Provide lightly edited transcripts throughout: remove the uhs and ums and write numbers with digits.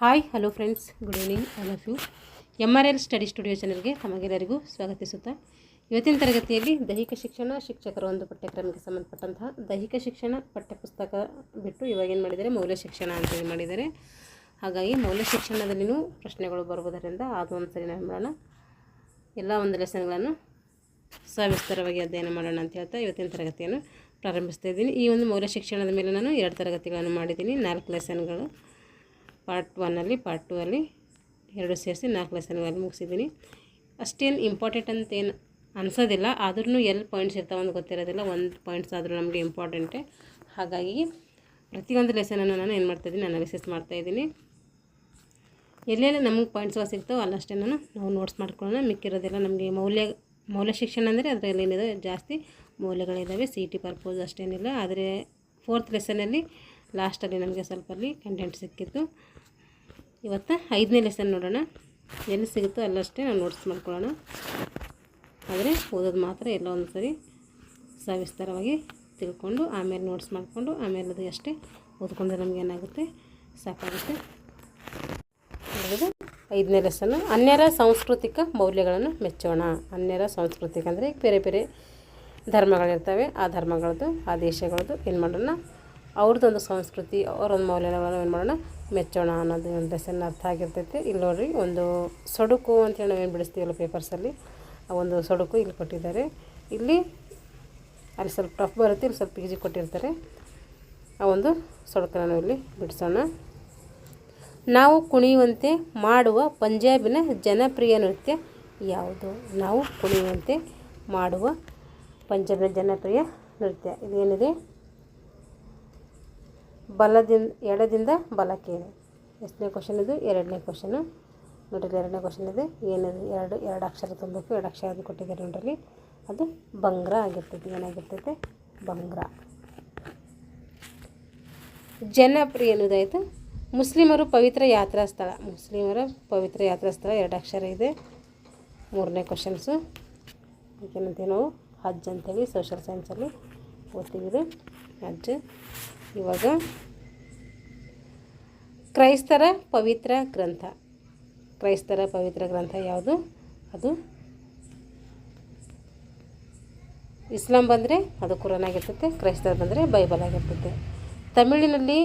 Hi hello friends, good evening all of you. MRL study studio ಚಾನಲ್ಗೆ ತಮಗೆಲ್ಲರಿಗೂ ಸ್ವಾಗತಿಸುತ್ತಾ, ಇವತ್ತಿನ ತರಗತಿಯಲ್ಲಿ ದೈಹಿಕ ಶಿಕ್ಷಣ ಶಿಕ್ಷಕರ ಒಂದು ಪಠ್ಯಕ್ರಮಕ್ಕೆ ಸಂಬಂಧಪಟ್ಟಂತಹ ದೈಹಿಕ ಶಿಕ್ಷಣ ಪಠ್ಯಪುಸ್ತಕ ಬಿಟ್ಟು ಇವಾಗ ಏನು ಮಾಡಿದ್ದಾರೆ, ಮೌಲ್ಯ ಶಿಕ್ಷಣ ಅಂತೇಳಿ ಮಾಡಿದ್ದಾರೆ. ಹಾಗಾಗಿ ಮೌಲ್ಯ ಶಿಕ್ಷಣದಲ್ಲಿಯೂ ಪ್ರಶ್ನೆಗಳು ಬರುವುದರಿಂದ ಅದು ಒಂದು ಸರಿ ನಾವು ಮಾಡೋಣ, ಎಲ್ಲ ಒಂದು ಲೆಸನ್ಗಳನ್ನು ಸವಿಸ್ತಾರವಾಗಿ ಅಧ್ಯಯನ ಮಾಡೋಣ ಅಂತ ಹೇಳ್ತಾ ಇವತ್ತಿನ ತರಗತಿಯನ್ನು ಪ್ರಾರಂಭಿಸ್ತಾ ಇದ್ದೀನಿ. ಈ ಒಂದು ಮೌಲ್ಯ ಶಿಕ್ಷಣದ ಮೇಲೆ ನಾನು 2 ತರಗತಿಗಳನ್ನು ಮಾಡಿದ್ದೀನಿ, 4 ಲೆಸನ್ಗಳು. ಪಾರ್ಟ್ 1 ಪಾರ್ಟ್ 2 ಅಲ್ಲಿ 2 ಸೇರಿಸಿ 4 ಲೆಸನ್ಗಳಲ್ಲಿ ಮುಗಿಸಿದ್ದೀನಿ. ಅಷ್ಟೇನು ಇಂಪಾರ್ಟೆಂಟ್ ಅಂತ ಏನು ಅನಿಸೋದಿಲ್ಲ, ಆದ್ರೂ ಎಲ್ಲಿ ಪಾಯಿಂಟ್ಸ್ ಇರ್ತಾವೆ ಅಂತ ಗೊತ್ತಿರೋದಿಲ್ಲ. 1 ಪಾಯಿಂಟ್ಸ್ ಆದರೂ ನಮಗೆ ಇಂಪಾರ್ಟೆಂಟೇ. ಹಾಗಾಗಿ ಪ್ರತಿಯೊಂದು ಲೆಸನನ್ನು ನಾನು ಏನು ಮಾಡ್ತಾಯಿದ್ದೀನಿ, ಅನಾಲಿಸಿಸ್ ಮಾಡ್ತಾಯಿದ್ದೀನಿ. ಎಲ್ಲೆಲ್ಲಿ ನಮಗೆ ಪಾಯಿಂಟ್ಸ್ಗಳು ಸಿಗ್ತಾವೆ ಅಲ್ಲಷ್ಟೇ ನಾವು ನೋಟ್ಸ್ ಮಾಡ್ಕೊಳ್ಳೋಣ. ಮಿಕ್ಕಿರೋದೆಲ್ಲ ನಮಗೆ ಮೌಲ್ಯ ಶಿಕ್ಷಣ ಅಂದರೆ ಅದರಲ್ಲಿ ಏನಿದೆ ಜಾಸ್ತಿ ಮೌಲ್ಯಗಳಿದ್ದಾವೆ, CET ಪರ್ಪೋಸ್ ಅಷ್ಟೇನಿಲ್ಲ. ಆದರೆ 4th ಲೆಸನಲ್ಲಿ ಲಾಸ್ಟಲ್ಲಿ ನಮಗೆ ಸ್ವಲ್ಪ ಅಲ್ಲಿ ಕಂಟೆಂಟ್ ಸಿಕ್ಕಿತ್ತು. ಇವತ್ತು 5ನೇ ಲೆಸನ್ ನೋಡೋಣ. ಎಲ್ಲಿ ಸಿಗುತ್ತೋ ಅಲ್ಲಷ್ಟೇ ನಾವು ನೋಟ್ಸ್ ಮಾಡ್ಕೊಳ್ಳೋಣ. ಆದರೆ ಓದೋದು ಮಾತ್ರ ಎಲ್ಲ ಒಂದು ಸರಿ ಸವಿಸ್ತಾರವಾಗಿ ತಿಳ್ಕೊಂಡು ಆಮೇಲೆ ನೋಟ್ಸ್ ಮಾಡಿಕೊಂಡು ಆಮೇಲೆ ಅದು ಅಷ್ಟೇ ಓದ್ಕೊಂಡ್ರೆ ನಮಗೆ ಏನಾಗುತ್ತೆ, ಸಾಕಾಗುತ್ತೆ. 5ನೇ ಲೆಸನ್ನು ಅನ್ಯರ ಸಾಂಸ್ಕೃತಿಕ ಮೌಲ್ಯಗಳನ್ನು ಮೆಚ್ಚೋಣ. ಅನ್ಯರ ಸಾಂಸ್ಕೃತಿಕ ಅಂದರೆ ಬೇರೆ ಬೇರೆ ಧರ್ಮಗಳಿರ್ತವೆ, ಆ ಧರ್ಮಗಳದ್ದು ಆ ದೇಶಗಳದ್ದು ಏನು ಮಾಡೋಣ, ಅವ್ರದ್ದೊಂದು ಸಂಸ್ಕೃತಿ ಅವರೊಂದು ಮೌಲ್ಯಗಳನ್ನು ಏನು ಮಾಡೋಣ, ಮೆಚ್ಚೋಣ ಅನ್ನೋದು ಒಂದು ಲೆಸನ್ ಅರ್ಥ ಆಗಿರ್ತೈತೆ. ಇಲ್ಲಿ ನೋಡಿರಿ, ಒಂದು ಸೊಡುಕು ಅಂತೇಳಿ ನಾವೇನು ಬಿಡಿಸ್ತೀವಲ್ಲ ಪೇಪರ್ಸಲ್ಲಿ, ಆ ಒಂದು ಸೊಡುಕು ಇಲ್ಲಿ ಕೊಟ್ಟಿದ್ದಾರೆ. ಇಲ್ಲಿ ಅಲ್ಲಿ ಸ್ವಲ್ಪ ಟಫ್ ಬರುತ್ತೆ, ಇಲ್ಲಿ ಸ್ವಲ್ಪ ಈಜಿ ಕೊಟ್ಟಿರ್ತಾರೆ. ಆ ಒಂದು ಸೊಡುಕನ್ನು ನಾವು ಇಲ್ಲಿ ಬಿಡಿಸೋಣ. ನಾವು ಕುಣಿಯುವಂತೆ ಮಾಡುವ ಪಂಜಾಬಿನ ಜನಪ್ರಿಯ ನೃತ್ಯ ಯಾವುದು? ನಾವು ಕುಣಿಯುವಂತೆ ಮಾಡುವ ಪಂಜಾಬಿನ ಜನಪ್ರಿಯ ನೃತ್ಯ ಇದೇನಿದೆ, ಎಡದಿಂದ ಬಲಕ್ಕೆ. ಎಷ್ಟನೇ ಕ್ವಶನ್ ಇದು? 2ನೇ ಕ್ವಶನು. ನೋಡಿರಿ, 2ನೇ ಕ್ವಶನ್ ಇದೆ. ಏನಿದೆ, ಎರಡು ಅಕ್ಷರ ತುಂಬಬೇಕು. 2 ಅಕ್ಷರ ಅದು ಕೊಟ್ಟಿದ್ದಾರೆ ನೋಡ್ರಿ. ಅದು ಬಂಗ್ರ ಆಗಿರ್ತೈತಿ. ಏನಾಗಿರ್ತೈತೆ? ಬಂಗ್ರ. ಜನಪ್ರಿಯ ಅನ್ನೋದಾಯಿತು. ಮುಸ್ಲಿಮರು ಪವಿತ್ರ ಯಾತ್ರಾ ಸ್ಥಳ. ಮುಸ್ಲಿಮರ ಪವಿತ್ರ ಯಾತ್ರಾ ಸ್ಥಳ 2 ಅಕ್ಷರ ಇದೆ. 3ನೇ ಕ್ವಶನ್ಸು. ಏನಂತೀವಿ ನಾವು? ಹಜ್ ಅಂತೇಳಿ ಸೋಷಲ್ ಸೈನ್ಸಲ್ಲಿ ಓದ್ತೀವಿ. ಹಜ್. ಇವಾಗ ಕ್ರೈಸ್ತರ ಪವಿತ್ರ ಗ್ರಂಥ. ಕ್ರೈಸ್ತರ ಪವಿತ್ರ ಗ್ರಂಥ ಯಾವುದು? ಅದು ಇಸ್ಲಾಂ ಬಂದರೆ ಅದು ಕುರಾನ್ ಆಗಿರ್ತೈತೆ, ಕ್ರೈಸ್ತರ ಬಂದರೆ ಬೈಬಲ್ ಆಗಿರ್ತೈತೆ. ತಮಿಳಿನಲ್ಲಿ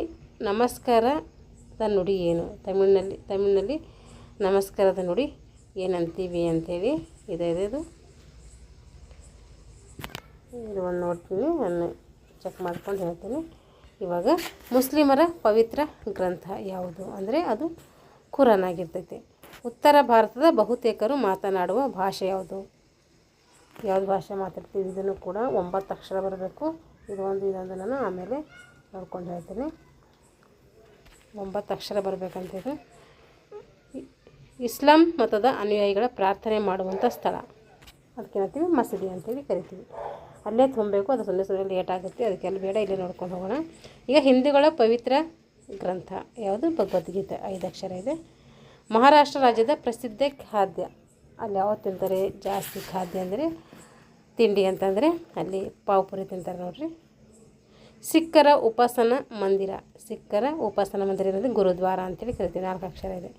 ನಮಸ್ಕಾರದ ನುಡಿ ಏನು? ತಮಿಳಿನಲ್ಲಿ ನಮಸ್ಕಾರದ ನುಡಿ ಏನಂತೀವಿ ಅಂಥೇಳಿ ಇದು ಒಂದು ನೋಡ್ತೀನಿ, ನಾನು ಚೆಕ್ ಮಾಡ್ಕೊಂಡು ಹೇಳ್ತೀನಿ. ಇವಾಗ ಮುಸ್ಲಿಮರ ಪವಿತ್ರ ಗ್ರಂಥ ಯಾವುದು ಅಂದರೆ ಅದು ಕುರಾನ್ ಆಗಿರ್ತೈತೆ. ಉತ್ತರ ಭಾರತದ ಬಹುತೇಕರು ಮಾತನಾಡುವ ಭಾಷೆ ಯಾವುದು? ಯಾವುದು ಭಾಷೆ ಮಾತಾಡ್ತೀವಿ? ಇದನ್ನು ಕೂಡ 9 ಅಕ್ಷರ ಬರಬೇಕು. ಇದೊಂದು ನಾನು ಆಮೇಲೆ ನೋಡ್ಕೊಂಡು ಹೇಳ್ತೀನಿ. 9 ಅಕ್ಷರ ಬರಬೇಕಂತಿದೆ. ಇಸ್ಲಾಂ ಮತದ ಅನುಯಾಯಿಗಳ ಪ್ರಾರ್ಥನೆ ಮಾಡುವಂಥ ಸ್ಥಳ, ಅದಕ್ಕೇನಂತೀವಿ? ಮಸೀದಿ ಅಂತೇಳಿ ಕರಿತೀವಿ. ಅಲ್ಲೇ ತುಂಬಬೇಕು. ಅದು ಸುಮ್ಮನೆ ಲೇಟ್ ಆಗುತ್ತೆ, ಅದಕ್ಕೆಲ್ಲ ಬೇಡ, ಇಲ್ಲೇ ನೋಡ್ಕೊಂಡು ಹೋಗೋಣ. ಈಗ ಹಿಂದೂಗಳ ಪವಿತ್ರ ಗ್ರಂಥ ಯಾವುದು? ಭಗವದ್ಗೀತೆ. 5 ಅಕ್ಷರ ಇದೆ. ಮಹಾರಾಷ್ಟ್ರ ರಾಜ್ಯದ ಪ್ರಸಿದ್ಧ ಖಾದ್ಯ, ಅಲ್ಲಿ ಯಾವತ್ತು ತಿಂತಾರೆ ಜಾಸ್ತಿ ಖಾದ್ಯ ಅಂದರೆ ತಿಂಡಿ ಅಂತಂದರೆ ಅಲ್ಲಿ ಪಾವ್ಪುರಿ ತಿಂತಾರೆ ನೋಡ್ರಿ. ಸಿಖ್ಖರ ಉಪಾಸನಾ ಮಂದಿರ. ಸಿಖ್ಖರ ಉಪಾಸನಾ ಮಂದಿರ ಇರೋದು ಗುರುದ್ವಾರ ಅಂತೇಳಿ ಕರಿತೀವಿ. 4 ಅಕ್ಷರ ಇದೆ.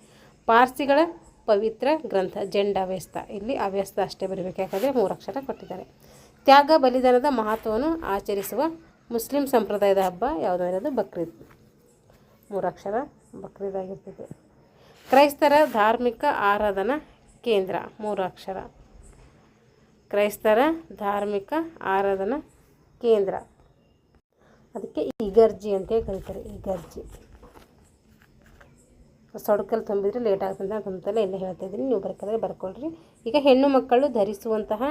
ಪಾರ್ಸಿಗಳ ಪವಿತ್ರ ಗ್ರಂಥ ಜೆಂಡ್ ಅವ್ಯಸ್ತ. ಇಲ್ಲಿ ಅವ್ಯಸ್ತ ಅಷ್ಟೇ ಬರಬೇಕು, ಯಾಕಂದರೆ 3 ಅಕ್ಷರ ಕೊಟ್ಟಿದ್ದಾರೆ. ತ್ಯಾಗ ಬಲಿದಾನದ ಮಹತ್ವವನ್ನು ಆಚರಿಸುವ ಮುಸ್ಲಿಂ ಸಂಪ್ರದಾಯದ ಹಬ್ಬ ಯಾವುದಂದ್ರೆ ಅದು ಬಕ್ರೀದ್. 3 ಅಕ್ಷರ ಬಕ್ರೀದ್ ಆಗಿರ್ತದೆ. ಕ್ರೈಸ್ತರ ಧಾರ್ಮಿಕ ಆರಾಧನಾ ಕೇಂದ್ರ. 3 ಅಕ್ಷರ. ಕ್ರೈಸ್ತರ ಧಾರ್ಮಿಕ ಆರಾಧನಾ ಕೇಂದ್ರ, ಅದಕ್ಕೆ ಇಗರ್ಜಿ ಅಂತೇಳಿ ಕರೀತಾರೆ. ಇಗರ್ಜಿ. ಸೊಡಕಲ್ಲಿ ತುಂಬಿದರೆ ಲೇಟ್ ಆಗ್ತದೆ ಅಂತ ತುಂಬಲ್ಲ, ಎಲ್ಲ ಹೇಳ್ತಾ ಇದ್ದೀನಿ, ನೀವು ಬರ್ಕೊಂಡ್ರೆ ಬರ್ಕೊಳ್ರಿ. ಈಗ ಹೆಣ್ಣು ಮಕ್ಕಳು ಧರಿಸುವಂತಹ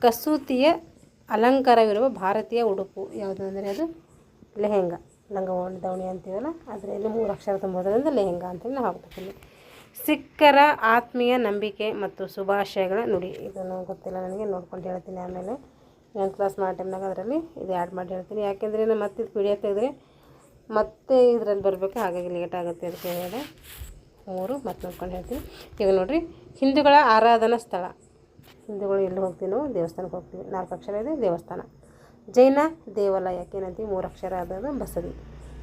ಕಸೂತಿಯ ಅಲಂಕಾರವಿರುವ ಭಾರತೀಯ ಉಡುಪು ಯಾವುದು ಅಂದರೆ ಅದು ಲೆಹೆಂಗಾ. ದಾವಣಿ ಅಂತೀವಲ್ಲ, ಅದರಲ್ಲಿ 3 ಅಕ್ಷರ ತುಂಬೋದ್ರಿಂದ ಲೆಹೆಂಗಾ ಅಂತೇಳಿ ನಾವು ಹಾಕ್ತೀವಿ. ಸಿಖ್ಖರ ಆತ್ಮೀಯ ನಂಬಿಕೆ ಮತ್ತು ಶುಭಾಶಯಗಳ ನುಡಿ. ಇದನ್ನು ಗೊತ್ತಿಲ್ಲ ನನಗೆ, ನೋಡ್ಕೊಂಡು ಹೇಳ್ತೀನಿ ಆಮೇಲೆ. 9th ಕ್ಲಾಸ್ ಮಾಡೋ ಟೈಮ್ನಾಗ ಅದರಲ್ಲಿ ಇದು ಆ್ಯಡ್ ಮಾಡಿ ಹೇಳ್ತೀನಿ. ಯಾಕೆಂದರೆ ನಾನು ಮತ್ತೆ ಇದು PDF ತೆಗೆದ್ರೆ ಮತ್ತೆ ಇದರಲ್ಲಿ ಬರಬೇಕು, ಹಾಗಾಗಿ ಲೇಟ್ ಆಗುತ್ತೆ ಅದಕ್ಕೆ ಹೇಳಿ 3 ಮತ್ತೆ ನೋಡ್ಕೊಂಡು ಹೇಳ್ತೀನಿ. ಈಗ ನೋಡಿರಿ, ಹಿಂದೂಗಳ ಆರಾಧನಾ ಸ್ಥಳ. ಹಿಂದೂಗಳು ಎಲ್ಲಿ ಹೋಗ್ತೀವಿ ನಾವು? ದೇವಸ್ಥಾನಕ್ಕೆ ಹೋಗ್ತೀವಿ. 4 ಅಕ್ಷರ ಇದೆ, ದೇವಸ್ಥಾನ. ಜೈನ ದೇವಾಲಯಕ್ಕೆ ಏನಂತೀವಿ? 3 ಅಕ್ಷರ ಆದದ್ದು ಬಸದಿ.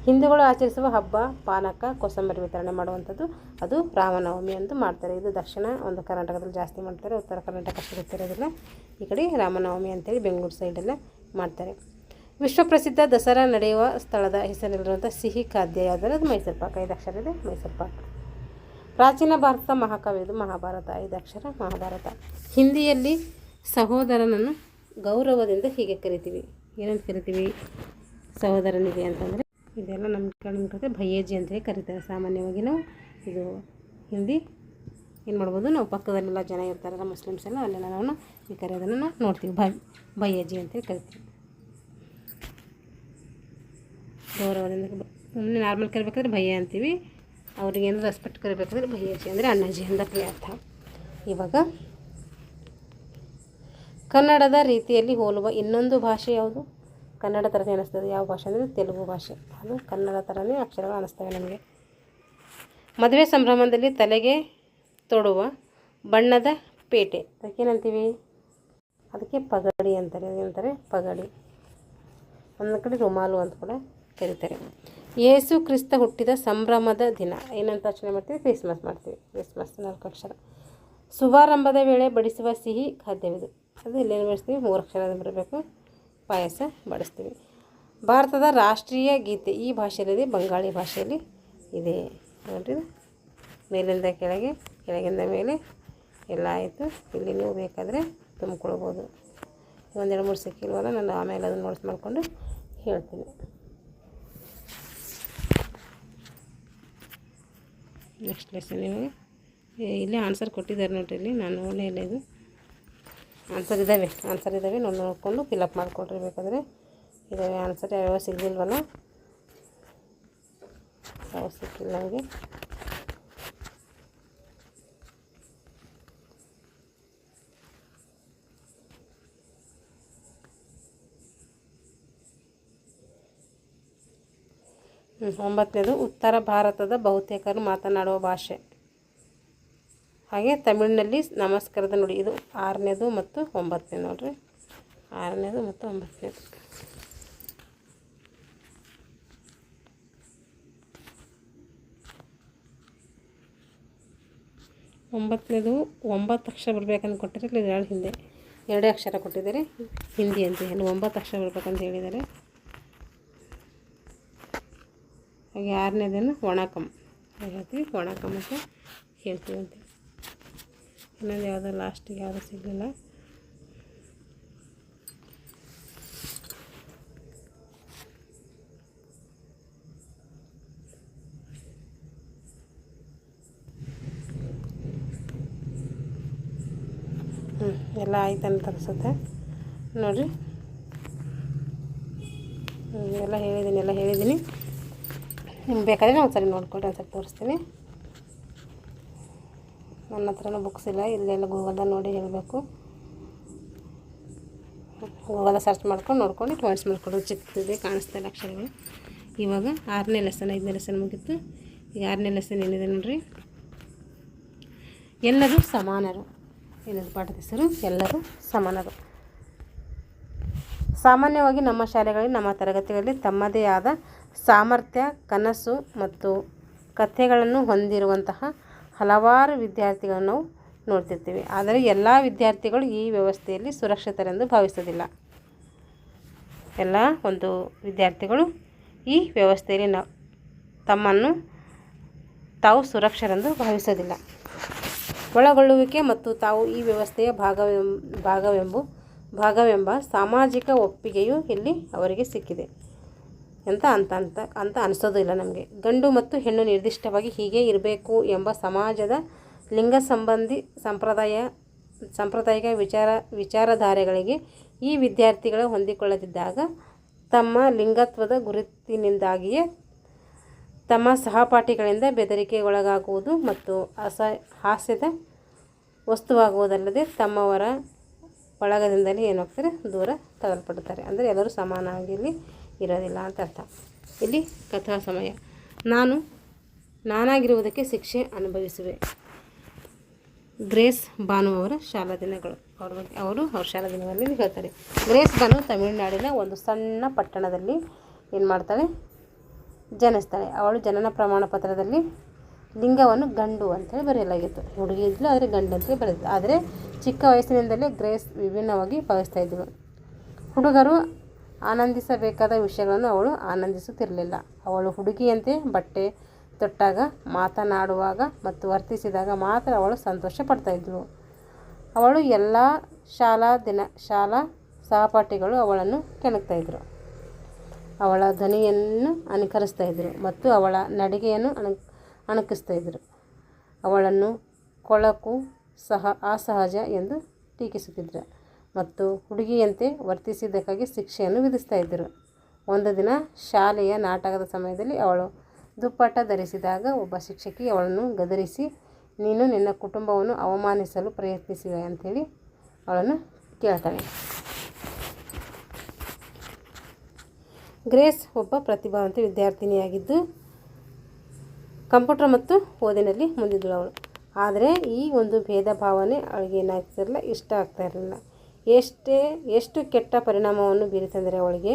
ಹಿಂದೂಗಳು ಆಚರಿಸುವ ಹಬ್ಬ ಪಾನಕ ಕೋಸಂಬರಿ ವಿತರಣೆ ಮಾಡುವಂಥದ್ದು, ಅದು ರಾಮನವಮಿ ಅಂತ ಮಾಡ್ತಾರೆ. ಇದು ದಕ್ಷಿಣ ಒಂದು ಕರ್ನಾಟಕದಲ್ಲಿ ಜಾಸ್ತಿ ಮಾಡ್ತಾರೆ, ಉತ್ತರ ಕರ್ನಾಟಕ ಅಷ್ಟು ಗೊತ್ತಿರೋದಿಲ್ಲ. ಈ ಕಡೆ ರಾಮನವಮಿ ಅಂತೇಳಿ ಬೆಂಗಳೂರು ಸೈಡೆಲ್ಲ ಮಾಡ್ತಾರೆ. ವಿಶ್ವಪ್ರಸಿದ್ಧ ದಸರಾ ನಡೆಯುವ ಸ್ಥಳದ ಹೆಸರಿರುವಂಥ ಸಿಹಿ ಖಾದ್ಯ ಯಾವುದಾದ್ರೆ ಅದು ಮೈಸೂರು ಪಾಕ. 5 ಅಕ್ಷರ ಇದೆ ಮೈಸೂರು ಪಾಕ. ಪ್ರಾಚೀನ ಭಾರತದ ಮಹಾಕಾವ್ಯ ಇದು ಮಹಾಭಾರತ. 5 ಅಕ್ಷರ ಮಹಾಭಾರತ. ಹಿಂದಿಯಲ್ಲಿ ಸಹೋದರನನ್ನು ಗೌರವದಿಂದ ಹೀಗೆ ಕರಿತೀವಿ. ಏನಂತ ಕರಿತೀವಿ ಸಹೋದರನಿಗೆ ಅಂತಂದರೆ? ಇದೆಲ್ಲ ನಮ್ಮ ಕಡೆ ಭಯ್ಯಜ್ಜಿ ಅಂತೇಳಿ ಕರೀತಾರೆ. ಸಾಮಾನ್ಯವಾಗಿ ನಾವು ಇದು ಹಿಂದಿ ಏನು ಮಾಡ್ಬೋದು, ನಾವು ಪಕ್ಕದಲ್ಲೆಲ್ಲ ಜನ ಇರ್ತಾರಲ್ಲ ಮುಸ್ಲಿಮ್ಸ್ ಎಲ್ಲ, ಅಲ್ಲೆಲ್ಲ ನಾವು ಈ ಕರೆಯೋದನ್ನು ನಾವು ನೋಡ್ತೀವಿ. ಭಯ್ಯಜ್ಜಿ ಅಂತೇಳಿ ಕರಿತೀವಿ. ಗೌರವದಿಂದ ಸುಮ್ಮನೆ ನಾರ್ಮಲ್ ಕರಿಬೇಕಾದ್ರೆ ಭಯ್ಯ ಅಂತೀವಿ. ಅವ್ರಿಗೆ ಏನಾದ್ರು ರೆಸ್ಪೆಕ್ಟ್ ಕರಿಬೇಕಾದ್ರೆ ಭಯ್ಯಜ್ಜಿ ಅಂದರೆ ಅಣ್ಣಜ್ಜಿ ಅಂತ ಅರ್ಥ. ಇವಾಗ ಕನ್ನಡದ ರೀತಿಯಲ್ಲಿ ಹೋಲುವ ಇನ್ನೊಂದು ಭಾಷೆ ಯಾವುದು? ಕನ್ನಡ ಥರನೇ ಅನ್ನಿಸ್ತದೆ. ಯಾವ ಭಾಷೆ ಅಂದರೆ ತೆಲುಗು ಭಾಷೆ. ಅದು ಕನ್ನಡ ಥರನೇ ಅಕ್ಷರಗಳು ಅನ್ನಿಸ್ತವೆ ನಮಗೆ. ಮದುವೆ ಸಂಭ್ರಮದಲ್ಲಿ ತಲೆಗೆ ತೊಡುವ ಬಣ್ಣದ ಪೇಟೆ ಅದಕ್ಕೇನಂತೀವಿ? ಅದಕ್ಕೆ ಪಗಡಿ ಅಂತಾರೆ. ಏನಂತಾರೆ? ಪಗಡಿ. ಒಂದು ಕಡೆ ರುಮಾಲು ಅಂತ ಕೂಡ ಕರೀತಾರೆ. ಯೇಸು ಕ್ರಿಸ್ತ ಹುಟ್ಟಿದ ಸಂಭ್ರಮದ ದಿನ ಏನಂತ ಆಚರಣೆ ಮಾಡ್ತೀವಿ? ಕ್ರಿಸ್ಮಸ್ ಮಾಡ್ತೀವಿ. ಕ್ರಿಸ್ಮಸ್ 4 ಅಕ್ಷರ. ಶುಭಾರಂಭದ ವೇಳೆ ಬಡಿಸುವ ಸಿಹಿ ಖಾದ್ಯವಿದು. ಅದು ಇಲ್ಲೇನು ಬಡಿಸ್ತೀವಿ? 3 ಅಕ್ಷರ ಬರಬೇಕು. ಪಾಯಸ ಬಡಿಸ್ತೀವಿ. ಭಾರತದ ರಾಷ್ಟ್ರೀಯ ಗೀತೆ ಈ ಭಾಷೆಯಲ್ಲಿದೆ, ಬಂಗಾಳಿ ಭಾಷೆಯಲ್ಲಿ ಇದೆ. ನೋಡಿರಿ, ಮೇಲಿಂದ ಕೆಳಗೆ, ಕೆಳಗಿಂದ ಮೇಲೆ ಎಲ್ಲ ಆಯಿತು. ಇಲ್ಲಿ ನೀವು ಬೇಕಾದರೆ ತುಂಬಿಕೊಳ್ಬೋದು. 1-2-3 ಸಿಕ್ಕಿಲ್ವಲ್ಲ, ನಾನು ಆಮೇಲೆ ಅದನ್ನು ನೋಟ್ಸ್ ಮಾಡಿಕೊಂಡು ಹೇಳ್ತೀನಿ. ನೆಕ್ಸ್ಟ್ ಲೆಸನ್ ನಿಮಗೆ ಇಲ್ಲಿ ಆನ್ಸರ್ ಕೊಟ್ಟಿದ್ದಾರೆ ನೋಡಿರಿ. ಇಲ್ಲಿ ನಾನು ನೋಡಲೇ ಇಲ್ಲ. ಇದು ಆನ್ಸರ್ ಇದ್ದಾವೆ ನೋಡಿಕೊಂಡು ಫಿಲಪ್ ಮಾಡಿಕೊಡ್ರಿ. ಬೇಕಾದರೆ ಇದ್ದಾವೆ ಆನ್ಸರ್. ಯಾವ್ಯಾವ ಸಿಗಲಿಲ್ವಲ್ಲ, ಯಾವ ಸಿಕ್ಕಿಲ್ಲ ನನಗೆ. ಒಂಬತ್ತನೇದು ಉತ್ತರ ಭಾರತದ ಬಹುತೇಕರು ಮಾತನಾಡುವ ಭಾಷೆ. ಹಾಗೆ ತಮಿಳಿನಲ್ಲಿ ನಮಸ್ಕಾರದ ನುಡಿ. ಇದು 6ನೇದು ಮತ್ತು 9ನೇ ನೋಡಿರಿ. 6ನೇದು ಮತ್ತು 9ನೇದು. ಒಂಬತ್ತನೇದು 9 ಅಕ್ಷರ ಬರಬೇಕಂತ ಕೊಟ್ಟಿರಲಿಲ್ಲ. ಇದು 2 ಹಿಂದೆ 2 ಅಕ್ಷರ ಕೊಟ್ಟಿದ್ದಾರೆ ಹಿಂದಿ ಅಂತ ಹೇಳಿ. 9 ಅಕ್ಷರ ಬರಬೇಕಂತ ಹೇಳಿದ್ದಾರೆ. ಹಾಗೆ 6ನೇದನ್ನು ವಣಕಂ ಹೇಳ್ತೀವಿ. ವಣಕಂ ಅಂತ ಹೇಳ್ತೀವಿ ಅಂತ. ಇನ್ನೊಂದು ಯಾವುದೋ ಲಾಸ್ಟಿಗೆ ಯಾವುದೂ ಸಿಗಲಿಲ್ಲ. ಎಲ್ಲ ಆಯ್ತು ಅಂತ ಅನಿಸುತ್ತೆ ನೋಡಿರಿ. ಎಲ್ಲ ಹೇಳಿದ್ದೀನಿ. ನಿಮ್ಗೆ ಬೇಕಾದರೆ ನಾನು ಒಂದ್ಸರಿ ನೋಡ್ಕೊಳ್ರಿ, ಒಂದ್ಸರಿ ತೋರಿಸ್ತೀನಿ. ನನ್ನ ಹತ್ರನೂ ಬುಕ್ಸ್ ಇಲ್ಲ. ಇಲ್ಲೆಲ್ಲ ಗೂಗಲ್ದಾಗ ನೋಡಿ ಹೇಳಬೇಕು. ಗೂಗಲ್ದಾಗ ಸರ್ಚ್ ಮಾಡ್ಕೊಂಡು ನೋಡ್ಕೊಂಡು ಪಾಯಿಂಟ್ಸ್ ಮಾಡ್ಕೊಂಡು ಚಿಕ್ಕದಿದೆ ಕಾಣಿಸ್ತಾಯಿಲ್ಲ ಅಕ್ಷರಗಳು. ಇವಾಗ 6ನೇ ಲೆಸನ್ 5ನೇ ಲೆಸನ್ ಮುಗಿತ್ತು. ಈಗ 6ನೇ ಲೆಸನ್ ಏನಿದೆ ನೋಡಿರಿ. ಎಲ್ಲರೂ ಸಮಾನರು. ಏನದು ಪಾಠದ ಹೆಸರು? ಎಲ್ಲರೂ ಸಮಾನರು. ಸಾಮಾನ್ಯವಾಗಿ ನಮ್ಮ ಶಾಲೆಗಳಲ್ಲಿ ನಮ್ಮ ತರಗತಿಗಳಲ್ಲಿ ತಮ್ಮದೇ ಆದ ಸಾಮರ್ಥ್ಯ, ಕನಸು ಮತ್ತು ಕಥೆಗಳನ್ನು ಹೊಂದಿರುವಂತಹ ಹಲವಾರು ವಿದ್ಯಾರ್ಥಿಗಳನ್ನು ನಾವು ನೋಡ್ತಿರ್ತೀವಿ. ಆದರೆ ಎಲ್ಲ ವಿದ್ಯಾರ್ಥಿಗಳು ಈ ವ್ಯವಸ್ಥೆಯಲ್ಲಿ ಸುರಕ್ಷಿತರೆಂದು ಭಾವಿಸೋದಿಲ್ಲ. ಎಲ್ಲ ಒಂದು ವಿದ್ಯಾರ್ಥಿಗಳು ಈ ವ್ಯವಸ್ಥೆಯಲ್ಲಿ ತಮ್ಮನ್ನು ತಾವು ಸುರಕ್ಷರೆಂದು ಭಾವಿಸೋದಿಲ್ಲ. ಒಳಗೊಳ್ಳುವಿಕೆ ಮತ್ತು ತಾವು ಈ ವ್ಯವಸ್ಥೆಯ ಭಾಗವೆಂಬ ಸಾಮಾಜಿಕ ಒಪ್ಪಿಗೆಯು ಇಲ್ಲಿ ಅವರಿಗೆ ಸಿಕ್ಕಿದೆ ಅಂತ ಅನಿಸೋದಿಲ್ಲ ನಮಗೆ. ಗಂಡು ಮತ್ತು ಹೆಣ್ಣು ನಿರ್ದಿಷ್ಟವಾಗಿ ಹೀಗೆ ಇರಬೇಕು ಎಂಬ ಸಮಾಜದ ಲಿಂಗ ಸಂಬಂಧಿ ಸಾಂಪ್ರದಾಯಿಕ ವಿಚಾರಧಾರೆಗಳಿಗೆ ಈ ವಿದ್ಯಾರ್ಥಿಗಳು ಹೊಂದಿಕೊಳ್ಳದಿದ್ದಾಗ ತಮ್ಮ ಲಿಂಗತ್ವದ ಗುರುತಿನಿಂದಾಗಿಯೇ ತಮ್ಮ ಸಹಪಾಠಿಗಳಿಂದ ಬೆದರಿಕೆಗೊಳಗಾಗುವುದು ಮತ್ತು ಹಾಸ್ಯದ ವಸ್ತುವಾಗುವುದಲ್ಲದೆ ತಮ್ಮವರ ಬಳಗದಿಂದಲೇ ಏನಾಗ್ತಾರೆ? ದೂರ ತಳ್ಳಲ್ಪಡುತ್ತಾರೆ. ಅಂದರೆ ಎಲ್ಲರೂ ಸಮಾನವಾಗಿ ಇಲ್ಲಿ ಇರೋದಿಲ್ಲ ಅಂತ ಅರ್ಥ. ಇಲ್ಲಿ ಕಥಾ ಸಮಯ. ನಾನಾಗಿರುವುದಕ್ಕೆ ಶಿಕ್ಷೆ ಅನುಭವಿಸುವೆ. ಗ್ರೇಸ್ ಬಾನು ಅವರ ಶಾಲಾ ದಿನಗಳು. ಅವ್ರ ಶಾಲಾ ದಿನಗಳಲ್ಲಿ ಹೇಳ್ತಾರೆ. ಗ್ರೇಸ್ ಬಾನು ತಮಿಳುನಾಡಿನ ಒಂದು ಸಣ್ಣ ಪಟ್ಟಣದಲ್ಲಿ ಏನು ಮಾಡ್ತಾಳೆ? ಜನಿಸ್ತಾಳೆ. ಅವಳು ಜನನ ಪ್ರಮಾಣ ಪತ್ರದಲ್ಲಿ ಲಿಂಗವನ್ನು ಗಂಡು ಅಂತೇಳಿ ಬರೆಯಲಾಗಿತ್ತು. ಹುಡುಗಿ ಇದ್ಲು ಆದರೆ ಗಂಡು ಅಂತೇಳಿ ಬರೆದಿತ್ತು. ಆದರೆ ಚಿಕ್ಕ ವಯಸ್ಸಿನಿಂದಲೇ ಗ್ರೇಸ್ ವಿಭಿನ್ನವಾಗಿ ಭಾವಿಸ್ತಾ ಇದ್ದಳು. ಹುಡುಗರು ಆನಂದಿಸಬೇಕಾದ ವಿಷಯಗಳನ್ನು ಅವಳು ಆನಂದಿಸುತ್ತಿರಲಿಲ್ಲ. ಅವಳು ಹುಡುಗಿಯಂತೆ ಬಟ್ಟೆ ತೊಟ್ಟಾಗ, ಮಾತನಾಡುವಾಗ ಮತ್ತು ವರ್ತಿಸಿದಾಗ ಮಾತ್ರ ಅವಳು ಸಂತೋಷ ಪಡ್ತಾಯಿದ್ದಳು. ಅವಳು ಎಲ್ಲ ಶಾಲಾ ಸಹಪಾಠಿಗಳು ಅವಳನ್ನು ಕೆಣಕ್ತಾಯಿದ್ರು. ಅವಳ ಧ್ವನಿಯನ್ನು ಅನುಕರಿಸ್ತಾ ಇದ್ದರು ಮತ್ತು ಅವಳ ನಡಿಗೆಯನ್ನು ಅಣಕಿಸ್ತಾ ಇದ್ದರು. ಅವಳನ್ನು ಕೊಳಕು ಅಸಹಜ ಎಂದು ಟೀಕಿಸುತ್ತಿದ್ದರು ಮತ್ತು ಹುಡುಗಿಯಂತೆ ವರ್ತಿಸಿದ್ದಕ್ಕಾಗಿ ಶಿಕ್ಷೆಯನ್ನು ವಿಧಿಸ್ತಾ ಇದ್ದರು. ಒಂದು ದಿನ ಶಾಲೆಯ ನಾಟಕದ ಸಮಯದಲ್ಲಿ ಅವಳು ದುಪ್ಪಟ್ಟ ಧರಿಸಿದಾಗ ಒಬ್ಬ ಶಿಕ್ಷಕಿ ಅವಳನ್ನು ಗದರಿಸಿ, ನೀನು ನಿನ್ನ ಕುಟುಂಬವನ್ನು ಅವಮಾನಿಸಲು ಪ್ರಯತ್ನಿಸಿವೆ ಅಂಥೇಳಿ ಅವಳನ್ನು ಕೇಳ್ತಾಳೆ. ಗ್ರೇಸ್ ಒಬ್ಬ ಪ್ರತಿಭಾವಂತ ವಿದ್ಯಾರ್ಥಿನಿಯಾಗಿದ್ದು ಕಂಪ್ಯೂಟರ್ ಮತ್ತು ಓದಿನಲ್ಲಿ ಮುಂದಿದ್ದಳು ಅವಳು. ಆದರೆ ಈ ಒಂದು ಭೇದ ಭಾವನೆ ಅವಳಿಗೆ ಏನಾಗ್ತಿರಲಿಲ್ಲ, ಇಷ್ಟ ಆಗ್ತಾ ಇರಲಿಲ್ಲ. ಎಷ್ಟು ಕೆಟ್ಟ ಪರಿಣಾಮವನ್ನು ಬೀರಿತೆಂದರೆ ಅವಳಿಗೆ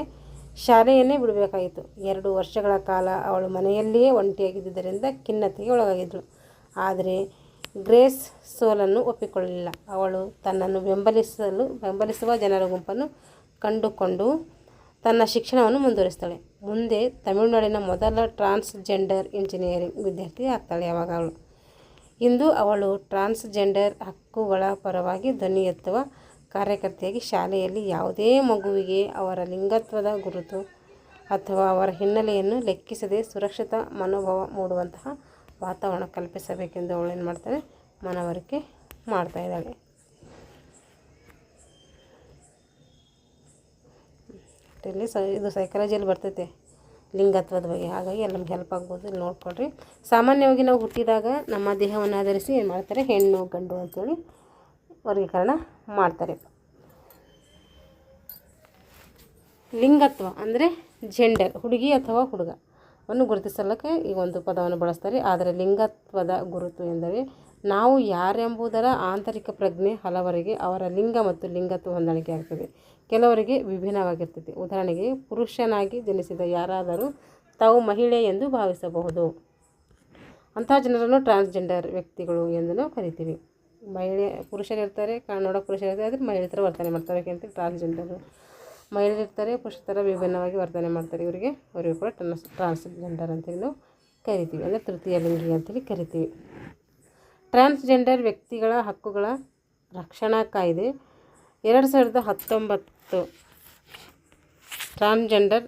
ಶಾಲೆಯನ್ನೇ ಬಿಡಬೇಕಾಯಿತು. 2 ವರ್ಷಗಳ ಕಾಲ ಅವಳು ಮನೆಯಲ್ಲಿಯೇ ಒಂಟಿಯಾಗಿದ್ದರಿಂದ ಖಿನ್ನತೆಗೆ ಒಳಗಾಗಿದ್ದಳು. ಆದರೆ ಗ್ರೇಸ್ ಸೋಲನ್ನು ಒಪ್ಪಿಕೊಳ್ಳಲಿಲ್ಲ. ಅವಳು ತನ್ನನ್ನು ಬೆಂಬಲಿಸುವ ಜನರ ಗುಂಪನ್ನು ಕಂಡುಕೊಂಡು ತನ್ನ ಶಿಕ್ಷಣವನ್ನು ಮುಂದುವರಿಸ್ತಾಳೆ. ಮುಂದೆ ತಮಿಳುನಾಡಿನ ಮೊದಲ ಟ್ರಾನ್ಸ್ಜೆಂಡರ್ ಇಂಜಿನಿಯರಿಂಗ್ ವಿದ್ಯಾರ್ಥಿ ಆಗ್ತಾಳೆ. ಯಾವಾಗ ಅವಳು ಇಂದು ಅವಳು ಟ್ರಾನ್ಸ್ಜೆಂಡರ್ ಹಕ್ಕುಗಳ ಪರವಾಗಿ ಧ್ವನಿ ಎತ್ತುವ ಕಾರ್ಯಕರ್ತೆಯಾಗಿ ಶಾಲೆಯಲ್ಲಿ ಯಾವುದೇ ಮಗುವಿಗೆ ಅವರ ಲಿಂಗತ್ವದ ಗುರುತು ಅಥವಾ ಅವರ ಹಿನ್ನೆಲೆಯನ್ನು ಲೆಕ್ಕಿಸದೆ ಸುರಕ್ಷಿತ ಮನೋಭಾವ ಮೂಡುವಂತಹ ವಾತಾವರಣ ಕಲ್ಪಿಸಬೇಕೆಂದು ಅವಳು ಏನು ಮಾಡ್ತಾಳೆ, ಮನವರಿಕೆ ಮಾಡ್ತಾ ಇದ್ದಾಳೆ. ಇಲ್ಲಿ ಇದು ಸೈಕಾಲಜಿಯಲ್ಲಿ ಬರ್ತೈತೆ ಲಿಂಗತ್ವದ ಬಗ್ಗೆ, ಹಾಗಾಗಿ ಎಲ್ಲ ನಮ್ಗೆ ಹೆಲ್ಪ್ ಆಗ್ಬೋದು. ಇಲ್ಲಿ ನೋಡ್ಕೊಳ್ರಿ. ಸಾಮಾನ್ಯವಾಗಿ ನಾವು ಹುಟ್ಟಿದಾಗ ನಮ್ಮ ದೇಹವನ್ನು ಆಧರಿಸಿ ಏನು ಮಾಡ್ತಾರೆ, ಹೆಣ್ಣು ಗಂಡು ಅಂತೇಳಿ ವರ್ಗೀಕರಣ ಮಾಡ್ತಾರೆ. ಲಿಂಗತ್ವ ಅಂದರೆ ಜೆಂಡರ್, ಹುಡುಗಿ ಅಥವಾ ಹುಡುಗವನ್ನು ಗುರುತಿಸಲಿಕ್ಕೆ ಈ ಒಂದು ಪದವನ್ನು ಬಳಸ್ತಾರೆ. ಆದರೆ ಲಿಂಗತ್ವದ ಗುರುತು ಎಂದರೆ ನಾವು ಯಾರೆಂಬುದರ ಆಂತರಿಕ ಪ್ರಜ್ಞೆ. ಹಲವರಿಗೆ ಅವರ ಲಿಂಗ ಮತ್ತು ಲಿಂಗತ್ವ ಹೊಂದಾಣಿಕೆ ಆಗ್ತದೆ, ಕೆಲವರಿಗೆ ವಿಭಿನ್ನವಾಗಿರ್ತದೆ. ಉದಾಹರಣೆಗೆ, ಪುರುಷನಾಗಿ ಜನಿಸಿದ ಯಾರಾದರೂ ತಾವು ಮಹಿಳೆ ಎಂದು ಭಾವಿಸಬಹುದು. ಅಂತಹ ಜನರನ್ನು ಟ್ರಾನ್ಸ್ಜೆಂಡರ್ ವ್ಯಕ್ತಿಗಳು ಎಂದು ಕರಿತೀವಿ. ಪುರುಷರಿರ್ತಾರೆ, ನೋಡೋಕೆ ಪುರುಷರಿರ್ತಾರೆ, ಆದರೆ ಮಹಿಳೆ ಥರ ವರ್ತನೆ ಮಾಡ್ತಾರೆ ಅಂತ ಟ್ರಾನ್ಸ್ಜೆಂಡರ್. ಮಹಿಳೆಯರಿರ್ತಾರೆ, ಪುರುಷ ಥರ ವಿಭಿನ್ನವಾಗಿ ವರ್ತನೆ ಮಾಡ್ತಾರೆ. ಅವರಿಗೂ ಕೂಡ ಟ್ರಾನ್ಸ್ಜೆಂಡರ್ ಅಂತೇಳಿ ನಾವು ಕರಿತೀವಿ, ಅಂದರೆ ತೃತೀಯ ಲಿಂಗಿ ಅಂತೇಳಿ ಕರಿತೀವಿ. ಟ್ರಾನ್ಸ್ಜೆಂಡರ್ ವ್ಯಕ್ತಿಗಳ ಹಕ್ಕುಗಳ ರಕ್ಷಣಾ ಕಾಯ್ದೆ 2019 ಟ್ರಾನ್ಸ್ಜೆಂಡರ್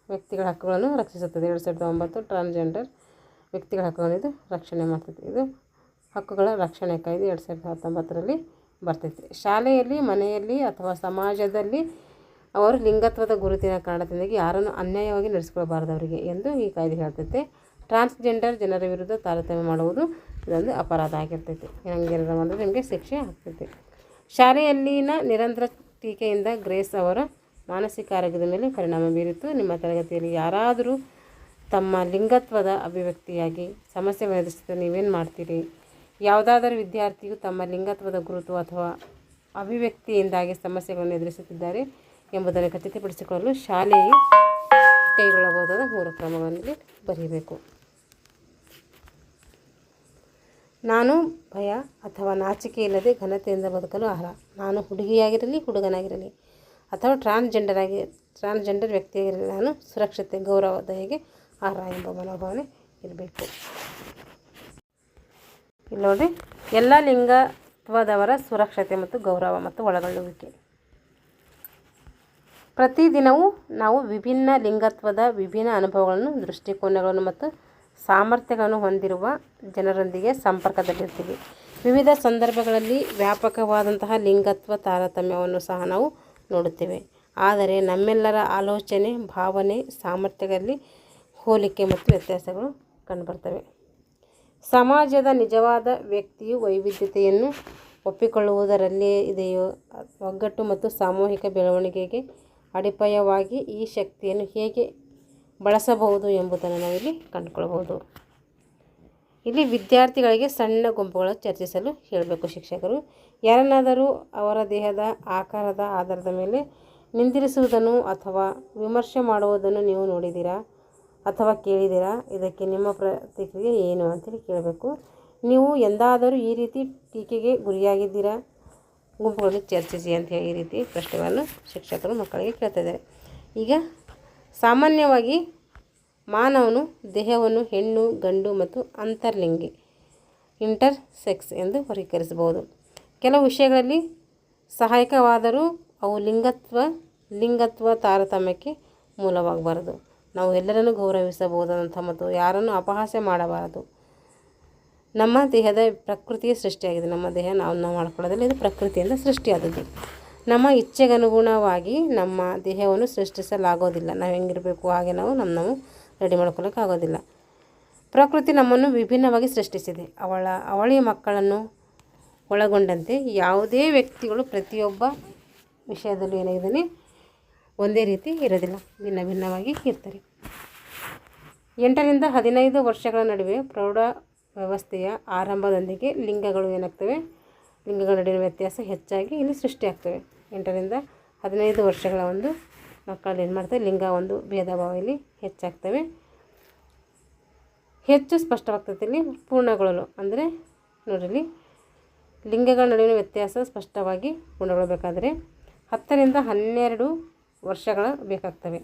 ವ್ಯಕ್ತಿಗಳ ಹಕ್ಕುಗಳನ್ನು ರಕ್ಷಿಸುತ್ತದೆ. 2009 ಟ್ರಾನ್ಸ್ಜೆಂಡರ್ ವ್ಯಕ್ತಿಗಳ ಹಕ್ಕುಗಳನ್ನು ಇದು ರಕ್ಷಣೆ ಮಾಡ್ತೈತಿ. ಇದು ಹಕ್ಕುಗಳ ರಕ್ಷಣೆ ಕಾಯ್ದೆ 2019ರಲ್ಲಿ ಬರ್ತೈತಿ. ಶಾಲೆಯಲ್ಲಿ, ಮನೆಯಲ್ಲಿ ಅಥವಾ ಸಮಾಜದಲ್ಲಿ ಅವರು ಲಿಂಗತ್ವದ ಗುರುತಿನ ಕಾರಣದಿಂದಾಗಿ ಯಾರನ್ನು ಅನ್ಯಾಯವಾಗಿ ನಡೆಸಿಕೊಳ್ಳಬಾರದು ಅವರಿಗೆ ಎಂದು ಈ ಕಾಯ್ದೆ ಹೇಳ್ತೈತೆ. ಟ್ರಾನ್ಸ್ಜೆಂಡರ್ ಜನರ ವಿರುದ್ಧ ತಾರತಮ್ಯ ಮಾಡುವುದು ಇದೊಂದು ಅಪರಾಧ ಆಗಿರ್ತೈತಿ. ಹಂಗೇನಾರ ಮಾಡಿದ್ರೆ ನಿಮಗೆ ಶಿಕ್ಷೆ ಆಗ್ತೈತಿ. ಶಾಲೆಯಲ್ಲಿನ ನಿರಂತರ ಟೀಕೆಯಿಂದ ಗ್ರೇಸ್ ಅವರ ಮಾನಸಿಕ ಆರೋಗ್ಯದ ಮೇಲೆ ಪರಿಣಾಮ ಬೀರಿತು. ನಿಮ್ಮ ತರಗತಿಯಲ್ಲಿ ಯಾರಾದರೂ ತಮ್ಮ ಲಿಂಗತ್ವದ ಅಭಿವ್ಯಕ್ತಿಯಾಗಿ ಸಮಸ್ಯೆಗಳನ್ನು ಎದುರಿಸಿದರೆ ನೀವೇನು ಮಾಡ್ತೀರಿ? ಯಾವುದಾದರೂ ವಿದ್ಯಾರ್ಥಿಯು ತಮ್ಮ ಲಿಂಗತ್ವದ ಗುರುತು ಅಥವಾ ಅಭಿವ್ಯಕ್ತಿಯಿಂದಾಗಿ ಸಮಸ್ಯೆಗಳನ್ನು ಎದುರಿಸುತ್ತಿದ್ದಾರೆ ಎಂಬುದನ್ನು ಖಚಿತಪಡಿಸಿಕೊಳ್ಳಲು ಶಾಲೆಯು ಕೈಗೊಳ್ಳಬಹುದಾದ 3 ಕ್ರಮಗಳಲ್ಲಿ ಬರೆಯಬೇಕು. ನಾನು ಭಯ ಅಥವಾ ನಾಚಿಕೆ ಇಲ್ಲದೆ ಘನತೆಯಿಂದ ಬದುಕಲು ಅರ್ಹ. ನಾನು ಹುಡುಗಿಯಾಗಿರಲಿ, ಹುಡುಗನಾಗಿರಲಿ ಅಥವಾ ಟ್ರಾನ್ಸ್ಜೆಂಡರ್ ವ್ಯಕ್ತಿಯಾಗಿರಲಿ, ನಾನು ಸುರಕ್ಷತೆ, ಗೌರವ, ದಯೆಗೆ ಅರ್ಹ ಎಂಬ ಮನೋಭಾವನೆ ಇರಬೇಕು. ಇಲ್ಲಿ ನೋಡಿ, ಎಲ್ಲ ಲಿಂಗತ್ವದವರ ಸುರಕ್ಷತೆ ಮತ್ತು ಗೌರವ ಮತ್ತು ಒಳಗೊಳ್ಳುವಿಕೆ. ಪ್ರತಿದಿನವೂ ನಾವು ವಿಭಿನ್ನ ಲಿಂಗತ್ವದ ವಿಭಿನ್ನ ಅನುಭವಗಳನ್ನು, ದೃಷ್ಟಿಕೋನಗಳನ್ನು ಮತ್ತು ಸಾಮರ್ಥ್ಯಗಳನ್ನು ಹೊಂದಿರುವ ಜನರೊಂದಿಗೆ ಸಂಪರ್ಕದಲ್ಲಿರ್ತೀವಿ. ವಿವಿಧ ಸಂದರ್ಭಗಳಲ್ಲಿ ವ್ಯಾಪಕವಾದಂತಹ ಲಿಂಗತ್ವ ತಾರತಮ್ಯವನ್ನು ಸಹ ನಾವು ನೋಡುತ್ತೇವೆ. ಆದರೆ ನಮ್ಮೆಲ್ಲರ ಆಲೋಚನೆ, ಭಾವನೆ, ಸಾಮರ್ಥ್ಯಗಳಲ್ಲಿ ಹೋಲಿಕೆ ಮತ್ತು ವ್ಯತ್ಯಾಸಗಳು ಕಂಡುಬರ್ತವೆ. ಸಮಾಜದ ನಿಜವಾದ ವ್ಯಕ್ತಿಯು ವೈವಿಧ್ಯತೆಯನ್ನು ಒಪ್ಪಿಕೊಳ್ಳುವುದರಲ್ಲೇ ಇದೆಯೋ. ಒಗ್ಗಟ್ಟು ಮತ್ತು ಸಾಮೂಹಿಕ ಬೆಳವಣಿಗೆಗೆ ಅಡಿಪಾಯವಾಗಿ ಈ ಶಕ್ತಿಯನ್ನು ಹೇಗೆ ಬಳಸಬಹುದು ಎಂಬುದನ್ನು ನಾವಿಲ್ಲಿ ಕಂಡುಕೊಳ್ಳಬಹುದು. ಇಲ್ಲಿ ವಿದ್ಯಾರ್ಥಿಗಳಿಗೆ ಸಣ್ಣ ಗುಂಪುಗಳು ಚರ್ಚಿಸಲು ಹೇಳಬೇಕು ಶಿಕ್ಷಕರು. ಯಾರನ್ನಾದರೂ ಅವರ ದೇಹದ ಆಕಾರದ ಆಧಾರದ ಮೇಲೆ ನಿಂದಿರಿಸುವುದನ್ನು ಅಥವಾ ವಿಮರ್ಶೆ ಮಾಡುವುದನ್ನು ನೀವು ನೋಡಿದ್ದೀರಾ? ಅಥವಾ ಕೇಳಿದ್ದೀರಾ? ಇದಕ್ಕೆ ನಿಮ್ಮ ಪ್ರತಿಕ್ರಿಯೆ ಏನು ಅಂತೇಳಿ ಕೇಳಬೇಕು. ನೀವು ಎಂದಾದರೂ ಈ ರೀತಿ ಟೀಕೆಗೆ ಗುರಿಯಾಗಿದ್ದೀರಾ? ಗುಂಪುಗಳಲ್ಲಿ ಚರ್ಚಿಸಿ ಅಂತ ಹೇಳಿ ಈ ರೀತಿ ಪ್ರಶ್ನೆಗಳನ್ನು ಶಿಕ್ಷಕರು ಮಕ್ಕಳಿಗೆ ಕೇಳ್ತಾಯಿದ್ದಾರೆ. ಈಗ ಸಾಮಾನ್ಯವಾಗಿ ಮಾನವನು ದೇಹವನ್ನು ಹೆಣ್ಣು, ಗಂಡು ಮತ್ತು ಅಂತರ್ಲಿಂಗಿ ಇಂಟರ್ಸೆಕ್ಸ್ ಎಂದು ವರ್ಗೀಕರಿಸಬಹುದು. ಕೆಲವು ವಿಷಯಗಳಲ್ಲಿ ಸಹಾಯಕವಾದರೂ ಅವು ಲಿಂಗತ್ವ ತಾರತಮ್ಯಕ್ಕೆ ಮೂಲವಾಗಬಾರದು. ನಾವು ಎಲ್ಲರನ್ನೂ ಗೌರವಿಸಬಹುದಾದಂಥ ಮತ್ತು ಯಾರನ್ನು ಅಪಹಾಸ್ಯ ಮಾಡಬಾರದು. ನಮ್ಮ ದೇಹದ ಪ್ರಕೃತಿಯ ಸೃಷ್ಟಿಯಾಗಿದೆ. ನಮ್ಮ ದೇಹ ನಾವು ಮಾಡ್ಕೊಳ್ಳೋದಿಲ್ಲ, ಇದು ಪ್ರಕೃತಿಯಿಂದ ಸೃಷ್ಟಿಯಾದದ್ದು. ನಮ್ಮ ಇಚ್ಛೆಗನುಗುಣವಾಗಿ ನಮ್ಮ ದೇಹವನ್ನು ಸೃಷ್ಟಿಸಲಾಗೋದಿಲ್ಲ. ನಾವು ಹೆಂಗಿರಬೇಕು ಹಾಗೆ ನಾವು ರೆಡಿ ಮಾಡ್ಕೊಳ್ಳೋಕ್ಕಾಗೋದಿಲ್ಲ. ಪ್ರಕೃತಿ ನಮ್ಮನ್ನು ವಿಭಿನ್ನವಾಗಿ ಸೃಷ್ಟಿಸಿದೆ. ಅವಳಿಯ ಮಕ್ಕಳನ್ನು ಒಳಗೊಂಡಂತೆ ಯಾವುದೇ ವ್ಯಕ್ತಿಗಳು ಪ್ರತಿಯೊಬ್ಬ ವಿಷಯದಲ್ಲೂ ಏನಾಗಿದ್ದಾನೆ ಒಂದೇ ರೀತಿ ಇರೋದಿಲ್ಲ, ಭಿನ್ನ ಭಿನ್ನವಾಗಿ ಇರ್ತಾರೆ. 8 ರಿಂದ 15 ವರ್ಷಗಳ ನಡುವೆ ಪ್ರೌಢ ವ್ಯವಸ್ಥೆಯ ಆರಂಭದೊಂದಿಗೆ ಲಿಂಗಗಳು ಏನಾಗ್ತವೆ, ಲಿಂಗಗಳ ನಡುವಿನ ವ್ಯತ್ಯಾಸ ಹೆಚ್ಚಾಗಿ ಇಲ್ಲಿ ಸೃಷ್ಟಿಯಾಗ್ತವೆ. 8 ರಿಂದ 15 ವರ್ಷಗಳ ಒಂದು ಮಕ್ಕಳು ಏನು ಮಾಡ್ತವೆ, ಲಿಂಗ ಒಂದು ಭೇದ ಭಾವ ಇಲ್ಲಿ ಹೆಚ್ಚಾಗ್ತವೆ, ಹೆಚ್ಚು ಸ್ಪಷ್ಟವಾಗ್ತದೆ ಇಲ್ಲಿ ಪೂರ್ಣಗೊಳ್ಳಲು. ಅಂದರೆ ನೋಡಿರಿ, ಲಿಂಗಗಳ ನಡುವಿನ ವ್ಯತ್ಯಾಸ ಸ್ಪಷ್ಟವಾಗಿ ಪೂರ್ಣಗೊಳ್ಳಬೇಕಾದರೆ 10 ರಿಂದ 12 ವರ್ಷಗಳ ಬೇಕಾಗ್ತವೆ.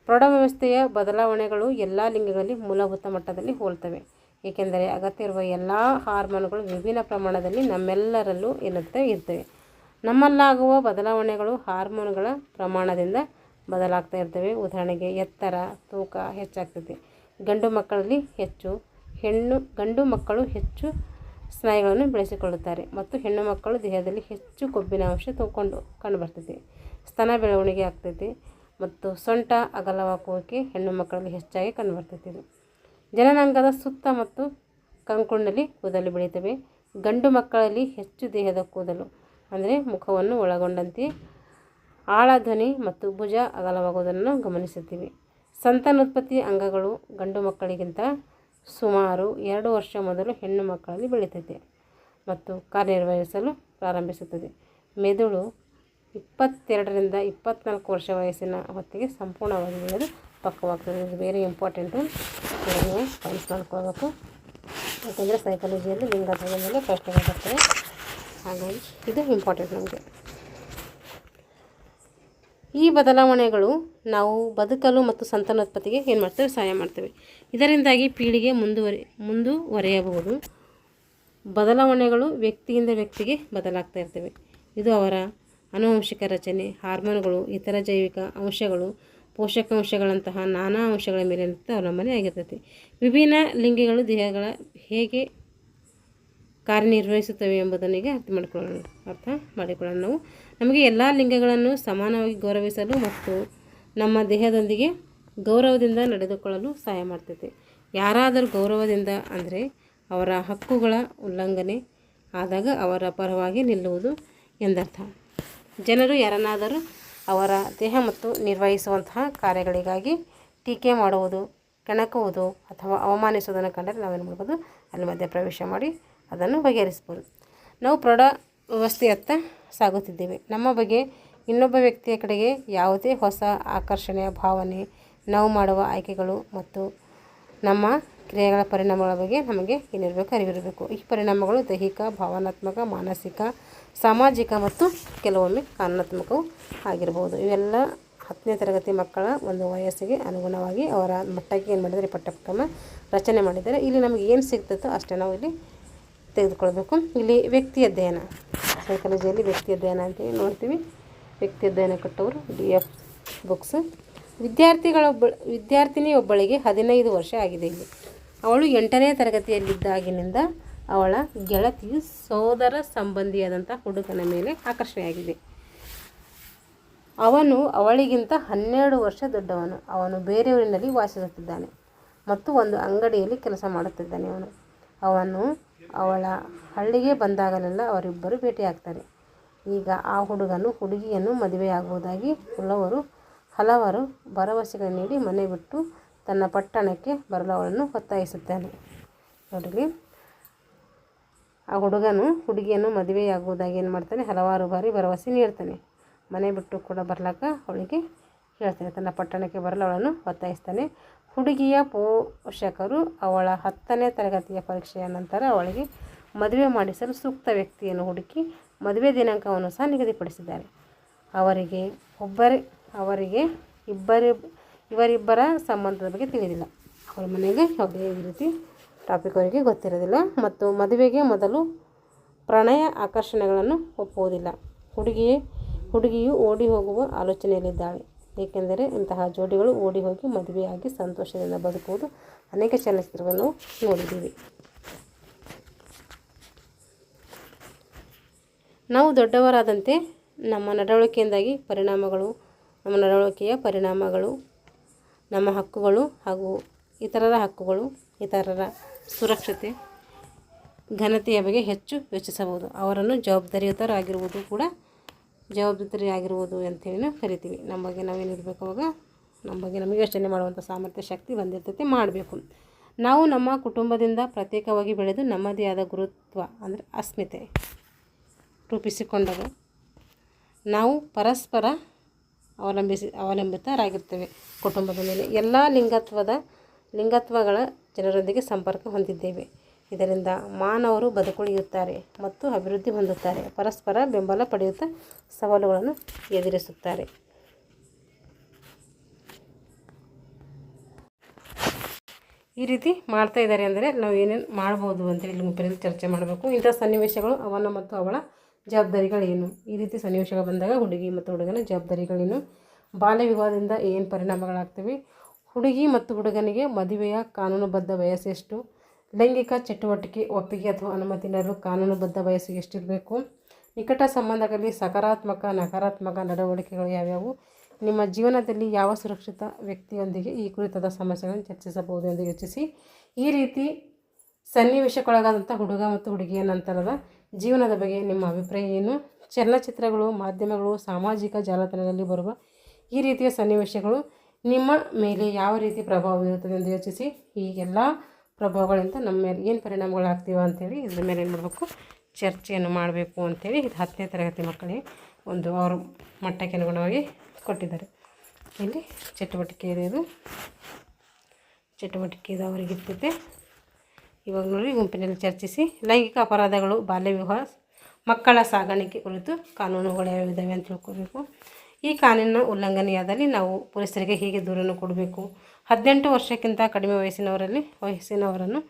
ಪ್ರೌಢವ್ಯವಸ್ಥೆಯ ಬದಲಾವಣೆಗಳು ಎಲ್ಲ ಲಿಂಗಗಳಲ್ಲಿ ಮೂಲಭೂತ ಮಟ್ಟದಲ್ಲಿ ಹೋಲ್ತವೆ, ಏಕೆಂದರೆ ಅಗತ್ಯ ಇರುವ ಎಲ್ಲ ಹಾರ್ಮೋನುಗಳು ವಿಭಿನ್ನ ಪ್ರಮಾಣದಲ್ಲಿ ನಮ್ಮೆಲ್ಲರಲ್ಲೂ ಇರ್ತವೆ. ನಮ್ಮಲ್ಲಾಗುವ ಬದಲಾವಣೆಗಳು ಹಾರ್ಮೋನುಗಳ ಪ್ರಮಾಣದಿಂದ ಬದಲಾಗ್ತಾ ಇರ್ತವೆ. ಉದಾಹರಣೆಗೆ, ಎತ್ತರ, ತೂಕ ಹೆಚ್ಚಾಗ್ತದೆ. ಗಂಡು ಮಕ್ಕಳು ಹೆಚ್ಚು ಸ್ನಾಯುಗಳನ್ನು ಬೆಳೆಸಿಕೊಳ್ಳುತ್ತಾರೆ ಮತ್ತು ಹೆಣ್ಣು ಮಕ್ಕಳು ದೇಹದಲ್ಲಿ ಹೆಚ್ಚು ಕೊಬ್ಬಿನ ಅಂಶ ಕಂಡುಬರ್ತೈತಿ. ಸ್ತನ ಬೆಳವಣಿಗೆ ಆಗ್ತೈತಿ ಮತ್ತು ಸೊಂಟ ಅಗಲವಾಗುವಿಕೆ ಹೆಣ್ಣು ಮಕ್ಕಳಲ್ಲಿ ಹೆಚ್ಚಾಗಿ ಕಂಡುಬರ್ತೈತಿ. ಇದು ಜನನಾಂಗದ ಸುತ್ತ ಮತ್ತು ಕಂಕುಳಿನಲ್ಲಿ ಕೂದಲು ಬೆಳೀತವೆ. ಗಂಡು ಮಕ್ಕಳಲ್ಲಿ ಹೆಚ್ಚು ದೇಹದ ಕೂದಲು ಅಂದರೆ ಮುಖವನ್ನು ಒಳಗೊಂಡಂತೆ ಆಳ ಧ್ವನಿ ಮತ್ತು ಭುಜ ಅಗಲವಾಗುವುದನ್ನು ಗಮನಿಸುತ್ತೀವಿ. ಸಂತಾನೋತ್ಪತ್ತಿ ಅಂಗಗಳು ಗಂಡು ಮಕ್ಕಳಿಗಿಂತ ಸುಮಾರು 2 ವರ್ಷ ಮೊದಲು ಹೆಣ್ಣು ಮಕ್ಕಳಲ್ಲಿ ಬೆಳೀತೈತೆ ಮತ್ತು ಕಾರ್ಯನಿರ್ವಹಿಸಲು ಪ್ರಾರಂಭಿಸುತ್ತದೆ. ಮೆದುಳು 22 ರಿಂದ 24 ವರ್ಷ ವಯಸ್ಸಿನ ಹೊತ್ತಿಗೆ ಸಂಪೂರ್ಣವಾಗಿ ಬೆಳೆದು ಪಕ್ವವಾಗ್ತದೆ. ಇದು ವೆರಿ ಇಂಪಾರ್ಟೆಂಟು, ನೀವು ಪಾಯಿಂಟ್ಸ್ ಮಾಡ್ಕೊಳ್ಬೇಕು. ಯಾಕೆಂದರೆ ಸೈಕಾಲಜಿಯಲ್ಲಿ ಲಿಂಗದ ಮೇಲೆ ಪ್ರಶ್ನೆಗಳು ಬರ್ತವೆ, ಹಾಗಾಗಿ ಇದು ಇಂಪಾರ್ಟೆಂಟ್ ನಮಗೆ. ಈ ಬದಲಾವಣೆಗಳು ನಾವು ಬದುಕಲು ಮತ್ತು ಸಂತಾನೋತ್ಪತ್ತಿಗೆ ಏನು ಮಾಡ್ತೇವೆ, ಸಹಾಯ ಮಾಡ್ತೇವೆ. ಇದರಿಂದಾಗಿ ಪೀಳಿಗೆ ಮುಂದುವರೆಯಬಹುದು. ಬದಲಾವಣೆಗಳು ವ್ಯಕ್ತಿಯಿಂದ ವ್ಯಕ್ತಿಗೆ ಬದಲಾಗ್ತಾ ಇರ್ತವೆ. ಇದು ಅವರ ಆನುವಂಶಿಕ ರಚನೆ, ಹಾರ್ಮೋನುಗಳು, ಇತರ ಜೈವಿಕ ಅಂಶಗಳು, ಪೋಷಕಾಂಶಗಳಂತಹ ನಾನಾ ಅಂಶಗಳ ಮೇಲೆ ಅವಲಂಬನೆ ಆಗಿರ್ತೈತಿ. ವಿಭಿನ್ನ ಲಿಂಗಗಳು ದೇಹಗಳ ಹೇಗೆ ಕಾರ್ಯನಿರ್ವಹಿಸುತ್ತವೆ ಎಂಬುದನ್ನು ಈಗ ಅರ್ಥ ಮಾಡಿಕೊಳ್ಳೋಣ. ನಮಗೆ ಎಲ್ಲ ಲಿಂಗಗಳನ್ನು ಸಮಾನವಾಗಿ ಗೌರವಿಸಲು ಮತ್ತು ನಮ್ಮ ದೇಹದೊಂದಿಗೆ ಗೌರವದಿಂದ ನಡೆದುಕೊಳ್ಳಲು ಸಹಾಯ ಮಾಡ್ತೈತೆ. ಯಾರಾದರೂ ಗೌರವದಿಂದ ಅಂದರೆ ಅವರ ಹಕ್ಕುಗಳ ಉಲ್ಲಂಘನೆ ಆದಾಗ ಅವರ ಪರವಾಗಿ ನಿಲ್ಲುವುದು ಎಂದರ್ಥ. ಜನರು ಯಾರನ್ನಾದರೂ ಅವರ ದೇಹ ಮತ್ತು ನಿರ್ವಹಿಸುವಂತಹ ಕಾರ್ಯಗಳಿಗಾಗಿ ಟೀಕೆ ಮಾಡುವುದು, ಕೆಣಕುವುದು ಅಥವಾ ಅವಮಾನಿಸುವುದನ್ನು ಕಂಡರೆ ನಾವೇನು ಮಾಡ್ಬೋದು, ಅಲ್ಲಿ ಮಧ್ಯಪ್ರವೇಶ ಮಾಡಿ ಅದನ್ನು ಬಗೆಹರಿಸ್ಬೋದು. ನಾವು ಪ್ರೌಢ ವ್ಯವಸ್ಥೆಯತ್ತ ಸಾಗುತ್ತಿದ್ದೇವೆ. ನಮ್ಮ ಬಗ್ಗೆ ಇನ್ನೊಬ್ಬ ವ್ಯಕ್ತಿಯ ಕಡೆಗೆ ಯಾವುದೇ ಹೊಸ ಆಕರ್ಷಣೆಯ ಭಾವನೆ, ನಾವು ಮಾಡುವ ಆಯ್ಕೆಗಳು ಮತ್ತು ನಮ್ಮ ಕ್ರಿಯೆಗಳ ಪರಿಣಾಮಗಳ ಬಗ್ಗೆ ನಮಗೆ ಏನಿರಬೇಕು, ಅರಿವಿರಬೇಕು. ಈ ಪರಿಣಾಮಗಳು ದೈಹಿಕ, ಭಾವನಾತ್ಮಕ, ಮಾನಸಿಕ, ಸಾಮಾಜಿಕ ಮತ್ತು ಕೆಲವೊಮ್ಮೆ ಕಾನೂನಾತ್ಮಕವೂ ಆಗಿರ್ಬೋದು. ಇವೆಲ್ಲ 10ನೇ ತರಗತಿ ಮಕ್ಕಳ ಒಂದು ವಯಸ್ಸಿಗೆ ಅನುಗುಣವಾಗಿ ಅವರ ಮಟ್ಟಕ್ಕೆ ಏನು ಮಾಡಿದ್ದಾರೆ, ಪಠ್ಯಕ್ರಮ ರಚನೆ ಮಾಡಿದ್ದಾರೆ. ಇಲ್ಲಿ ನಮಗೆ ಏನು ಸಿಗ್ತದೋ ಅಷ್ಟೇ ನಾವು ಇಲ್ಲಿ ತೆಗೆದುಕೊಳ್ಬೇಕು. ಇಲ್ಲಿ ವ್ಯಕ್ತಿ ಅಧ್ಯಯನ, ಸೈಕಾಲಜಿಯಲ್ಲಿ ವ್ಯಕ್ತಿ ಅಧ್ಯಯನ ಅಂತೇಳಿ ನೋಡ್ತೀವಿ. ವ್ಯಕ್ತಿ ಅಧ್ಯಯನ ಕೊಟ್ಟವರು DF ಬುಕ್ಸ್. ವಿದ್ಯಾರ್ಥಿನಿಯೊಬ್ಬಳಿಗೆ 15 ವರ್ಷ ಆಗಿದೆ. ಇಲ್ಲಿ ಅವಳು 8ನೇ ತರಗತಿಯಲ್ಲಿದ್ದಾಗಿನಿಂದ ಅವಳ ಗೆಳತಿಯು ಸೋದರ ಸಂಬಂಧಿಯಾದಂಥ ಹುಡುಗನ ಮೇಲೆ ಆಕರ್ಷಣೆಯಾಗಿದೆ. ಅವನು ಅವಳಿಗಿಂತ 12 ವರ್ಷ ದೊಡ್ಡವನು. ಅವನು ಬೇರೆಯವರಿನಲ್ಲಿ ವಾಸಿಸುತ್ತಿದ್ದಾನೆ ಮತ್ತು ಒಂದು ಅಂಗಡಿಯಲ್ಲಿ ಕೆಲಸ ಮಾಡುತ್ತಿದ್ದಾನೆ. ಅವನು ಅವಳ ಹಳ್ಳಿಗೆ ಬಂದಾಗಲೆಲ್ಲ ಅವರಿಬ್ಬರು ಭೇಟಿಯಾಗ್ತಾರೆ. ಈಗ ಆ ಹುಡುಗನು ಹುಡುಗಿಯನ್ನು ಮದುವೆಯಾಗುವುದಾಗಿ ಹಲವಾರು ಭರವಸೆಗಳನ್ನು ನೀಡಿ ಮನೆ ಬಿಟ್ಟು ತನ್ನ ಪಟ್ಟಣಕ್ಕೆ ಬರಲು ಅವಳನ್ನು ಒತ್ತಾಯಿಸುತ್ತಾನೆ. ನೋಡಿರಿ, ಆ ಹುಡುಗನು ಹುಡುಗಿಯನ್ನು ಮದುವೆಯಾಗುವುದಾಗಿ ಏನು ಮಾಡ್ತಾನೆ, ಹಲವಾರು ಬಾರಿ ಭರವಸೆ ನೀಡ್ತಾನೆ. ಮನೆ ಬಿಟ್ಟು ಕೂಡ ಬರ್ಲಾಕ ಅವಳಿಗೆ ಹೇಳ್ತಾನೆ. ತನ್ನ ಪಟ್ಟಣಕ್ಕೆ ಬರಲು ಅವಳನ್ನು ಒತ್ತಾಯಿಸ್ತಾನೆ. ಹುಡುಗಿಯ ಪೋಷಕರು ಅವಳ 10ನೇ ತರಗತಿಯ ಪರೀಕ್ಷೆಯ ನಂತರ ಅವಳಿಗೆ ಮದುವೆ ಮಾಡಿಸಲು ಸೂಕ್ತ ವ್ಯಕ್ತಿಯನ್ನು ಹುಡುಕಿ ಮದುವೆ ದಿನಾಂಕವನ್ನು ಸಹ ನಿಗದಿಪಡಿಸಿದ್ದಾರೆ. ಇವರಿಬ್ಬರ ಸಂಬಂಧದ ಬಗ್ಗೆ ತಿಳಿದಿಲ್ಲ. ಅವರ ಮನೆಗೆ ಯಾವುದೇ ರೀತಿ ಟಾಪಿಕ್ ಅವರಿಗೆ ಗೊತ್ತಿರೋದಿಲ್ಲ ಮತ್ತು ಮದುವೆಗೆ ಮೊದಲು ಪ್ರಣಯ ಆಕರ್ಷಣೆಗಳನ್ನು ಒಪ್ಪುವುದಿಲ್ಲ. ಹುಡುಗಿಯು ಓಡಿ ಹೋಗುವ ಆಲೋಚನೆಯಲ್ಲಿದ್ದಾಳೆ, ಏಕೆಂದರೆ ಇಂತಹ ಜೋಡಿಗಳು ಓಡಿ ಹೋಗಿ ಮದುವೆಯಾಗಿ ಸಂತೋಷದಿಂದ ಬದುಕುವುದು ಅನೇಕ ಚಲನಚಿತ್ರಗಳನ್ನು ನೋಡಿದ್ದೀವಿ. ನಾವು ದೊಡ್ಡವರಾದಂತೆ ನಮ್ಮ ನಡವಳಿಕೆಯ ಪರಿಣಾಮಗಳು ನಮ್ಮ ಹಕ್ಕುಗಳು ಹಾಗೂ ಇತರರ ಹಕ್ಕುಗಳು, ಇತರರ ಸುರಕ್ಷತೆ, ಘನತೆಯ ಬಗ್ಗೆ ಹೆಚ್ಚು ಯೋಚಿಸಬಹುದು. ಅವರನ್ನು ಜವಾಬ್ದಾರಿಯಾಗಿರುವುದು ಅಂತೇಳಿ ಕರಿತೀವಿ. ನಮ್ಮ ಬಗ್ಗೆ ನಾವೇನಿರಬೇಕು, ಅವಾಗ ನಮ್ಮ ಬಗ್ಗೆ ನಮಗೆ ಯೋಚನೆ ಮಾಡುವಂಥ ಸಾಮರ್ಥ್ಯ, ಶಕ್ತಿ ಬಂದಿರ್ತೈತೆ, ಮಾಡಬೇಕು. ನಾವು ನಮ್ಮ ಕುಟುಂಬದಿಂದ ಪ್ರತ್ಯೇಕವಾಗಿ ಬೆಳೆದು ನಮ್ಮದೇ ಆದ ಗುರುತ್ವ ಅಂದರೆ ಅಸ್ಮಿತೆ ರೂಪಿಸಿಕೊಂಡಾಗ ನಾವು ಪರಸ್ಪರ ಅವಲಂಬಿತರಾಗಿರ್ತೇವೆ. ಕುಟುಂಬದ ಮೇಲೆ ಎಲ್ಲ ಲಿಂಗತ್ವಗಳ ಜನರೊಂದಿಗೆ ಸಂಪರ್ಕ ಹೊಂದಿದ್ದೇವೆ. ಇದರಿಂದ ಮಾನವರು ಬದುಕುಳಿಯುತ್ತಾರೆ ಮತ್ತು ಅಭಿವೃದ್ಧಿ ಹೊಂದುತ್ತಾರೆ, ಪರಸ್ಪರ ಬೆಂಬಲ ಪಡೆಯುತ್ತಾ ಸವಾಲುಗಳನ್ನು ಎದುರಿಸುತ್ತಾರೆ. ಈ ರೀತಿ ಮಾಡ್ತಾ ಇದ್ದಾರೆ ಅಂದರೆ ನಾವು ಏನೇನು ಮಾಡ್ಬೋದು ಅಂತೇಳಿ ಗುಂಪಿನಲ್ಲಿ ಚರ್ಚೆ ಮಾಡಬೇಕು. ಇಂಥ ಸನ್ನಿವೇಶಗಳು ಅವನ ಮತ್ತು ಅವಳ ಜವಾಬ್ದಾರಿಗಳೇನು, ಈ ರೀತಿ ಸನ್ನಿವೇಶಗಳು ಬಂದಾಗ ಹುಡುಗಿ ಮತ್ತು ಹುಡುಗನ ಜವಾಬ್ದಾರಿಗಳೇನು, ಬಾಲ್ಯ ವಿವಾಹದಿಂದ ಏನು ಪರಿಣಾಮಗಳಾಗ್ತವೆ, ಹುಡುಗಿ ಮತ್ತು ಹುಡುಗನಿಗೆ ಮದುವೆಯ ಕಾನೂನುಬದ್ಧ ವಯಸ್ಸೆಷ್ಟು, ಲೈಂಗಿಕ ಚಟುವಟಿಕೆ ಒಪ್ಪಿಗೆ ಅಥವಾ ಅನುಮತಿ ನೀಡಲು ಕಾನೂನುಬದ್ಧ ವಯಸ್ಸು ಎಷ್ಟಿರಬೇಕು, ನಿಕಟ ಸಂಬಂಧಗಳಲ್ಲಿ ಸಕಾರಾತ್ಮಕ ನಕಾರಾತ್ಮಕ ನಡವಳಿಕೆಗಳು ಯಾವ್ಯಾವು, ನಿಮ್ಮ ಜೀವನದಲ್ಲಿ ಯಾವ ಸುರಕ್ಷಿತ ವ್ಯಕ್ತಿಯೊಂದಿಗೆ ಈ ಕುರಿತಾದ ಸಮಸ್ಯೆಗಳನ್ನು ಚರ್ಚಿಸಬಹುದು ಎಂದು ಯೋಚಿಸಿ. ಈ ರೀತಿ ಸನ್ನಿವೇಶಕ್ಕೊಳಗಾದಂಥ ಹುಡುಗ ಮತ್ತು ಹುಡುಗಿಯ ನಂತರದ ಜೀವನದ ಬಗ್ಗೆ ನಿಮ್ಮ ಅಭಿಪ್ರಾಯ ಏನು? ಚಲನಚಿತ್ರಗಳು, ಮಾಧ್ಯಮಗಳು, ಸಾಮಾಜಿಕ ಜಾಲತಾಣಗಳಲ್ಲಿ ಬರುವ ಈ ರೀತಿಯ ಸನ್ನಿವೇಶಗಳು ನಿಮ್ಮ ಮೇಲೆ ಯಾವ ರೀತಿ ಪ್ರಭಾವ ಬೀರುತ್ತದೆ ಎಂದು ಯೋಚಿಸಿ. ಈ ಎಲ್ಲ ಪ್ರಭಾವಗಳಿಂದ ನಮ್ಮ ಮೇಲೆ ಏನು ಪರಿಣಾಮಗಳಾಗ್ತೀವ ಅಂಥೇಳಿ ಇದ್ರ ಮೇಲೆ ಏನು ಮಾಡಬೇಕು, ಚರ್ಚೆಯನ್ನು ಮಾಡಬೇಕು ಅಂಥೇಳಿ ಇದು 10ನೇ ತರಗತಿ ಮಕ್ಕಳಿಗೆ ಅವ್ರ ಮಟ್ಟಕ್ಕೆ ಅನುಗುಣವಾಗಿ ಕೊಟ್ಟಿದ್ದಾರೆ. ಇಲ್ಲಿ ಚಟುವಟಿಕೆ ಇದು ಅವರಿಗಿರ್ತೈತೆ. ಇವಾಗ ನೋಡಿ, ಗುಂಪಿನಲ್ಲಿ ಚರ್ಚಿಸಿ. ಲೈಂಗಿಕ ಅಪರಾಧಗಳು, ಬಾಲ್ಯ ವಿವಾಹ, ಮಕ್ಕಳ ಸಾಗಾಣಿಕೆ ಕುರಿತು ಕಾನೂನುಗಳು ಯಾವ್ಯಾವಿದ್ದಾವೆ ಅಂತ ತಿಳ್ಕೋಬೇಕು. ಈ ಕಾನೂನಿನ ಉಲ್ಲಂಘನೆಯಾದಲ್ಲಿ ನಾವು ಪೊಲೀಸರಿಗೆ ಹೇಗೆ ದೂರನ್ನು ಕೊಡಬೇಕು. 18 ವರ್ಷಕ್ಕಿಂತ ಕಡಿಮೆ ವಯಸ್ಸಿನವರನ್ನು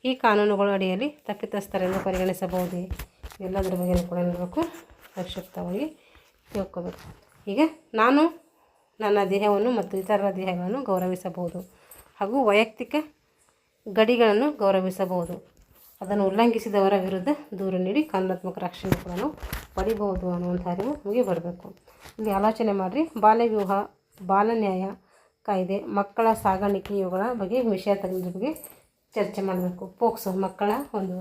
ಈ ಕಾನೂನುಗಳ ಅಡಿಯಲ್ಲಿ ತಪ್ಪಿತಸ್ಥರೆಂದು ಪರಿಗಣಿಸಬಹುದೇ? ಎಲ್ಲದರ ಬಗ್ಗೆ ಕೂಡ ನೋಡಬೇಕು, ಸಂಕ್ಷಿಪ್ತವಾಗಿ ತಿಳ್ಕೋಬೇಕು. ಈಗ ನಾನು ನನ್ನ ದೇಹವನ್ನು ಮತ್ತು ಇತರರ ದೇಹಗಳನ್ನು ಗೌರವಿಸಬಹುದು ಹಾಗೂ ವೈಯಕ್ತಿಕ ಗಡಿಗಳನ್ನು ಗೌರವಿಸಬಹುದು. ಅದನ್ನು ಉಲ್ಲಂಘಿಸಿದವರ ವಿರುದ್ಧ ದೂರು ನೀಡಿ ಕಾನೂನಾತ್ಮಕ ರಕ್ಷಣೆ ಕೂಡ ನಾವು ಪಡಿಬಹುದು ಅನ್ನುವಂಥ ಅರಿವು ನಮಗೆ ಬರಬೇಕು. ಇಲ್ಲಿ ಆಲೋಚನೆ ಮಾಡಿರಿ. ಬಾಲ್ಯ ವಿವಾಹ, ಬಾಲ ನ್ಯಾಯ ಕಾಯ್ದೆ, ಮಕ್ಕಳ ಸಾಗಾಣಿಕೆ, ಇವುಗಳ ಬಗ್ಗೆ ವಿಷಯ ತಜ್ಞರ ಬಗ್ಗೆ ಚರ್ಚೆ ಮಾಡಬೇಕು. ಪೋಕ್ಸೋ, ಮಕ್ಕಳ ಒಂದು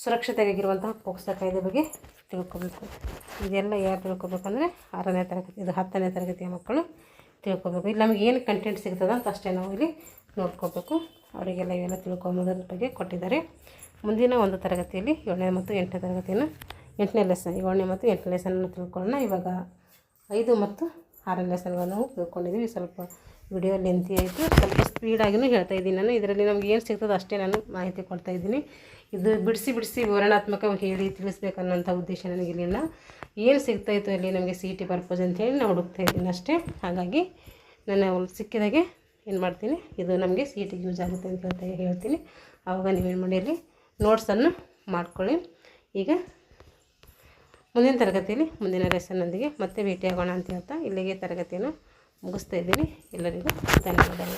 ಸುರಕ್ಷತೆಗಾಗಿರುವಂತಹ ಪೋಕ್ಸೋ ಕಾಯ್ದೆ ಬಗ್ಗೆ ತಿಳ್ಕೊಬೇಕು. ಇದೆಲ್ಲ ಯಾರು ತಿಳ್ಕೊಬೇಕಂದ್ರೆ 6ನೇ ತರಗತಿ, ಇದು 10ನೇ ತರಗತಿಯ ಮಕ್ಕಳು ತಿಳ್ಕೊಬೇಕು. ಇಲ್ಲಿ ನಮಗೆ ಏನು ಕಂಟೆಂಟ್ ಸಿಗ್ತದೆ ಅಂತ ಅಷ್ಟೇ ನಾವು ಇಲ್ಲಿ ನೋಡ್ಕೋಬೇಕು. ಅವರಿಗೆಲ್ಲ ಇವೆಲ್ಲ ತಿಳ್ಕೊಂಬೋದ್ರ ಬಗ್ಗೆ ಕೊಟ್ಟಿದ್ದಾರೆ. ಮುಂದಿನ ಒಂದು ತರಗತಿಯಲ್ಲಿ 7ನೇ ಮತ್ತು 8ನೇ ತರಗತಿಯನ್ನು 8ನೇ ಲೆಸನ್, 7ನೇ ಮತ್ತು 8ನೇ ಲೆಸನನ್ನು ತಿಳ್ಕೊಳ್ಳೋಣ. ಇವಾಗ 5 ಮತ್ತು 6ನೇ ಲೆಸನ್ಗಳನ್ನು ತಿಳ್ಕೊಂಡಿದ್ದೀವಿ. ಸ್ವಲ್ಪ ವಿಡಿಯೋ ಲೆಂತಿ ಆಯಿತು, ಸ್ವಲ್ಪ ಸ್ಪೀಡಾಗಿಯೂ ಹೇಳ್ತಾ ಇದ್ದೀನಿ ನಾನು. ಇದರಲ್ಲಿ ನಮ್ಗೆ ಏನು ಸಿಗ್ತದೆ ಅಷ್ಟೇ ನಾನು ಮಾಹಿತಿ ಕೊಡ್ತಾಯಿದ್ದೀನಿ. ಇದು ಬಿಡಿಸಿ ವಿವರಣಾತ್ಮಕವಾಗಿ ಹೇಳಿ ತಿಳಿಸ್ಬೇಕನ್ನೋಂಥ ಉದ್ದೇಶ ನನಗಿರಲಿಲ್ಲ. ಏನು ಸಿಗ್ತಾಯಿತ್ತು ಅಲ್ಲಿ ನಮಗೆ CET ಪರ್ಪಸ್ ಅಂತೇಳಿ ನಾನು ಹುಡುಕ್ತಾ ಇದ್ದೀನಿ ಅಷ್ಟೇ. ಹಾಗಾಗಿ ನಾನು ಸಿಕ್ಕಿದಾಗೆ ಏನು ಮಾಡ್ತೀನಿ, ಇದು ನಮಗೆ CETಗೆ ಯೂಸ್ ಆಗುತ್ತೆ ಅಂತ ಹೇಳ್ತೀನಿ. ಆವಾಗ ನೀವೇನು ಮಾಡಿ ಅಲ್ಲಿ ನೋಟ್ಸನ್ನು ಮಾಡ್ಕೊಳ್ಳಿ. ಈಗ ಮುಂದಿನ ತರಗತಿಯಲ್ಲಿ ಮುಂದಿನ ಲೆಸನ್ನೊಂದಿಗೆ ಮತ್ತೆ ಭೇಟಿಯಾಗೋಣ ಅಂತ ಹೇಳ್ತಾ ಇಲ್ಲಿಗೆ ತರಗತಿಯನ್ನು ಮುಗಿಸ್ತಾ ಇದ್ದೀನಿ. ಎಲ್ಲರಿಗೂ ಧನ್ಯವಾದಗಳು.